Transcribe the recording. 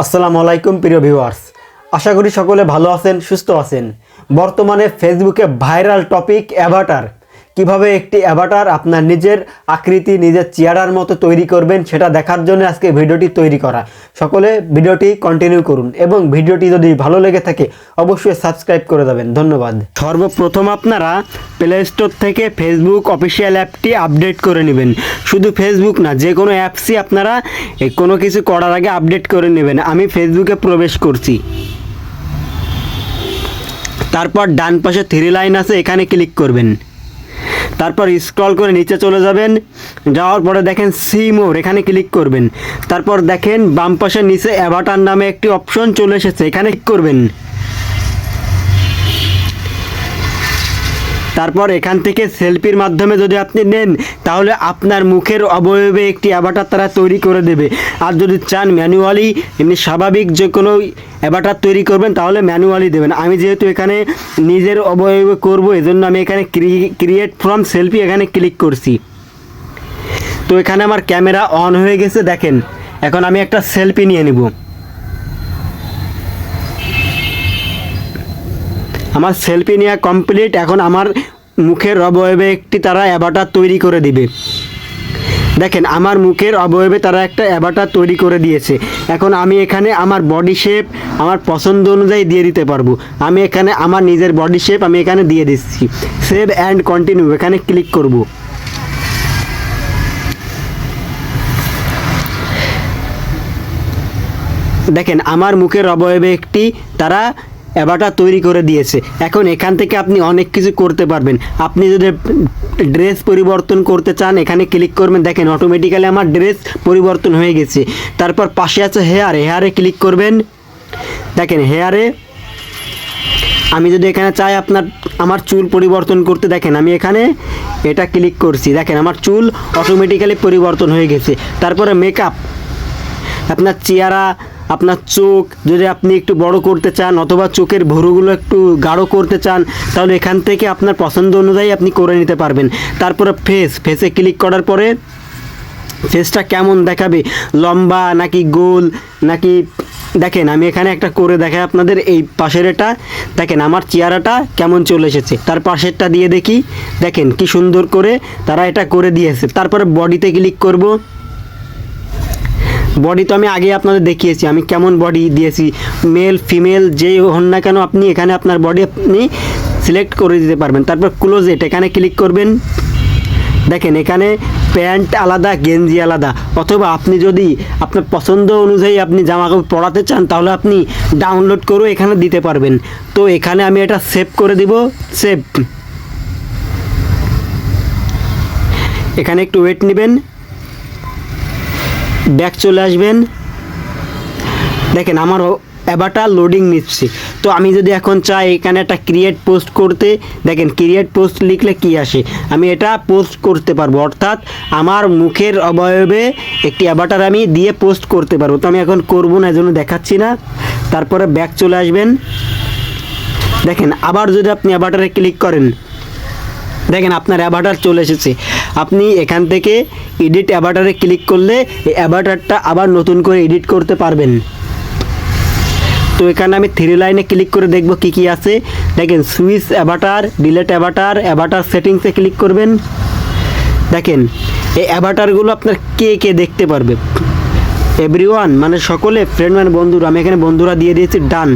আসসালামু আলাইকুম প্রিয় ভিউয়ার্স, আশা করি সকলে ভালো আছেন, সুস্থ আছেন। বর্তমানে ফেসবুকে ভাইরাল টপিক অ্যাভাটার। কিভাবে একটি অ্যাভাটার আপনার নিজের আকৃতি, নিজের চেহারার মতো তৈরি করবেন সেটা দেখার জন্য আজকে ভিডিওটি তৈরি করা। সকলে ভিডিওটি কন্টিনিউ করুন এবং ভিডিওটি যদি ভালো লেগে থাকে অবশ্যই সাবস্ক্রাইব করে দেবেন। ধন্যবাদ। সর্বপ্রথম আপনারা প্লে স্টোর থেকে ফেসবুক অফিসিয়াল অ্যাপটি আপডেট করে নেবেন। শুধু ফেসবুক না, যে কোনো অ্যাপসই আপনারা কোনো কিছু করার আগে আপডেট করে নেবেন। আমি ফেসবুকে প্রবেশ করছি। তারপর ডান পাশে 3 লাইন আছে, এখানে ক্লিক করবেন। তারপর স্ক্রল করে নিচে চলে যাবেন। যাওয়ার পরে দেখেন সি মোর, এখানে ক্লিক করবেন। তারপর দেখেন বাম পাশে নিচে অ্যাভাটার নামে একটি অপশন চলে এসেছে, এখানে ক্লিক করবেন। তারপর এখান থেকে সেলফির মাধ্যমে যদি আপনি নেন তাহলে আপনার মুখের অবয়বে একটি অ্যাভাটার তারা তৈরি করে দেবে। আর যদি চান ম্যানুয়ালি এমনি স্বাভাবিক যে কোনো অ্যাভাটার তৈরি করবেন তাহলে ম্যানুয়ালি দেবেন। আমি যেহেতু এখানে নিজের অবয়বে করব, এজন্য আমি এখানে ক্রিয়েট ফ্রম সেলফি এখানে ক্লিক করছি। তো এখানে আমার ক্যামেরা অন হয়ে গেছে। দেখেন এখন আমি একটা সেলফি নিয়ে নেব। আমার সেলফি নেওয়া কমপ্লিট। এখন আমার মুখের অবয়বে একটি তারা অ্যাভাটার তৈরি করে দিবে। দেখেন আমার মুখের অবয়বে তারা একটা অ্যাভাটার তৈরি করে দিয়েছে। এখন আমি এখানে আমার বডি শেপ আমার পছন্দ অনুযায়ী দিয়ে দিতে পারবো। আমি এখানে আমার নিজের বডি শেপ আমি এখানে দিয়ে দিচ্ছি। সেভ অ্যান্ড কন্টিনিউ এখানে ক্লিক করব। দেখেন আমার মুখের অবয়বে একটি তারা অ্যাভাটার তৈরি করে দিয়েছে। এখন এখান থেকে আপনি অনেক কিছু করতে পারবেন। আপনি যদি ড্রেস পরিবর্তন করতে চান এখানে ক্লিক করবেন। দেখেন অটোমেটিক্যালি আমার ড্রেস পরিবর্তন হয়ে গেছে। তারপর পাশে আছে হেয়ারে ক্লিক করবেন। দেখেন হেয়ারে আমি যদি এখানে চাই আমার চুল পরিবর্তন করতে, দেখেন আমি এখানে এটা ক্লিক করছি। দেখেন আমার চুল অটোমেটিক্যালি পরিবর্তন হয়ে গেছে। তারপরে মেকআপ, আপনার চেহারা, আপনার চোখ যদি আপনি একটু বড় করতে চান অথবা চোখের ভুরুগুলো একটু গাঢ় করতে চান তাহলে এখান থেকে আপনার পছন্দ অনুযায়ী আপনি করে নিতে পারবেন। তারপরে ফেসে ক্লিক করার পরে ফেসটা কেমন দেখাবে, লম্বা নাকি গোল নাকি, দেখেন আমি এখানে একটা করে দেখাই আপনাদের। এই পাশের এটা দেখেন আমার চেহারাটা কেমন চলে এসেছে। তার পাশেরটা দিয়ে দেখি, দেখেন কি সুন্দর করে তারা এটা করে দিয়েছে। তারপরে বডিতে ক্লিক করব। বডি তো আমি আগে আপনাদের দেখিয়েছি আমি কেমন বডি দিয়েছি। মেল ফিমেল যেই হন না কেন আপনি এখানে আপনার বডি আপনি সিলেক্ট করে দিতে পারবেন। তারপর ক্লোজেট এখানে ক্লিক করবেন। দেখেন এখানে প্যান্ট আলাদা, গেঞ্জি আলাদা, অথবা আপনি যদি আপনার পছন্দ অনুযায়ী আপনি জামা কাপড় পরাতে চান তাহলে আপনি ডাউনলোড করে এখানে দিতে পারবেন। তো এখানে আমি এটা সেভ করে দিব। সেভ, এখানে একটু ওয়েট নেবেন, ব্যাক চলে আসবেন। দেখেন আমার অ্যাভাটার লোডিং নিচ্ছে। তো আমি যদি এখন চাই এখানে একটা ক্রিয়েট পোস্ট করতে, দেখেন ক্রিয়েট পোস্ট লিখলে কি আসে, আমি এটা পোস্ট করতে পারবো। অর্থাৎ আমার মুখের অবয়বে একটি অ্যাভাটার আমি দিয়ে পোস্ট করতে পারবো। তো আমি এখন করবো না, এজন্য দেখাচ্ছি না। তারপরে ব্যাক চলে আসবেন। দেখেন আবার যদি আপনি অ্যাভাটারে ক্লিক করেন, দেখেন আপনার অ্যাভাটার চলে এসেছে। আপনি এখান থেকে এডিট অ্যাভাটারে ক্লিক করলে এই অ্যাভাটারটা আবার নতুন করে এডিট করতে পারবেন। তো এখানে আমি 3 লাইনে ক্লিক করে দেখব কি কি আছে। দেখেন switch Avatar, delete Avatar, Avatar সেটিংসে ক্লিক করবেন। দেখেন এই অ্যাভাটারগুলো আপনার কে দেখতে পারবে, এভরিওয়ান মানে সকলে, ফ্রেন্ড মানে বন্ধুরা। আমি এখানে বন্ধুরা দিয়ে দিয়েছি, ডান।